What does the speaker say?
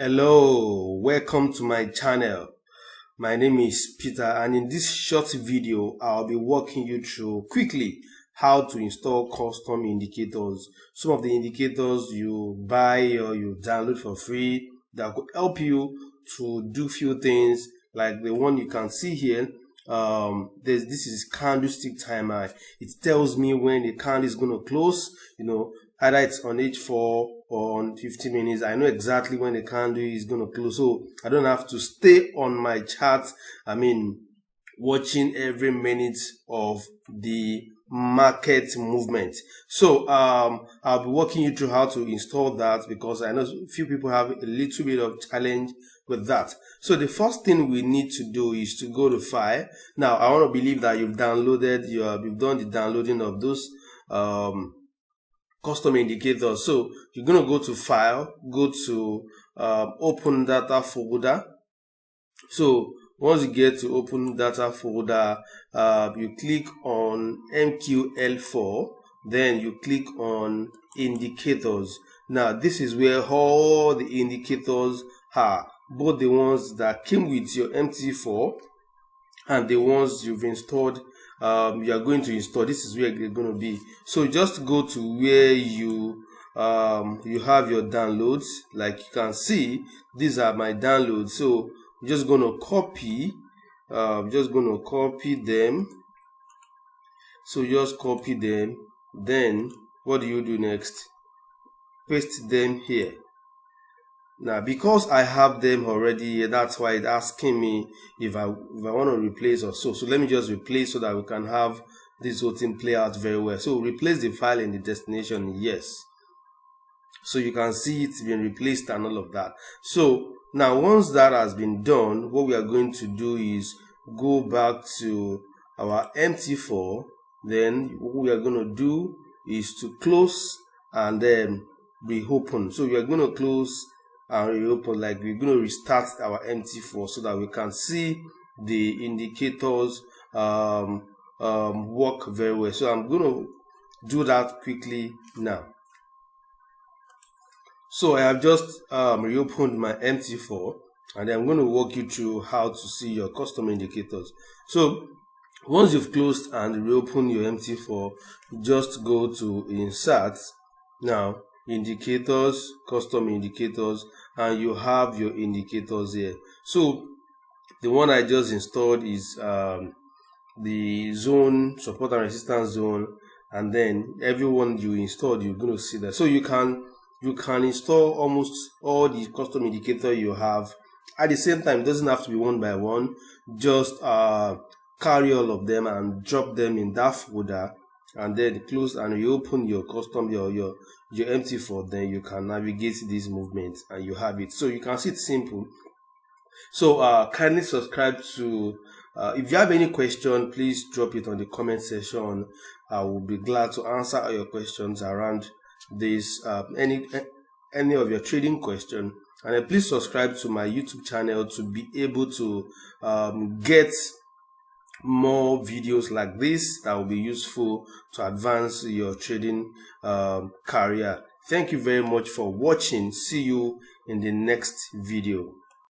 Hello, welcome to my channel. My name is Peter, and in this short video I'll be walking you through quickly how to install custom indicators. Some of the indicators you buy or you download for free that could help you to do few things, like the one you can see here. This is candlestick timer. It tells me when the candle is going to close, either it's on H4 or on 15 minutes. I know exactly when the candle is going to close, so I don't have to stay on my chart. Watching every minute of the market movement. So I'll be walking you through how to install that, because I know a few people have a little bit of challenge with that. So the first thing we need to do is to go to File. Now I want to believe that you've done the downloading of those custom indicators. So you're going to go to File, go to Open Data folder. So once you get to Open Data folder, you click on MT4, then you click on Indicators. Now this is where all the indicators are, both the ones that came with your MT4 and the ones you've installed. You are going to install. This is where they're going to be. So just go to where you have your downloads. Like you can see, these are my downloads. So I'm just going to copy. Them. So just copy them. Then what do you do next? Paste them here. Now, because I have them already here, that's why it's asking me if I want to replace or so. So let me just replace so that we can have this whole thing play out very well. So replace the file in the destination, yes. So you can see it's been replaced and all of that. So now once that has been done, what we are going to do is go back to our MT4. Then what we are going to do is to close and then reopen. So we are going to close and reopen, like we're going to restart our MT4 so that we can see the indicators work very well. So I'm going to do that quickly now. So I have just reopened my MT4, and I'm going to walk you through how to see your custom indicators. So once you've closed and reopened your MT4, just go to Insert. Now Indicators, Custom Indicators, and you have your indicators here. So the one I just installed is the zone, support and resistance zone, and then every one you installed, you're going to see that. So you can install almost all the custom indicator you have at the same time. It doesn't have to be one by one. Just carry all of them and drop them in that folder, and then close and reopen your custom your MT4. Then you can navigate these movements and you have it. So you can see it's simple. So kindly subscribe to if you have any question, please drop it on the comment section. I will be glad to answer all your questions around this, any of your trading question. And please subscribe to my YouTube channel to be able to get more videos like this that will be useful to advance your trading career. Thank you very much for watching. See you in the next video.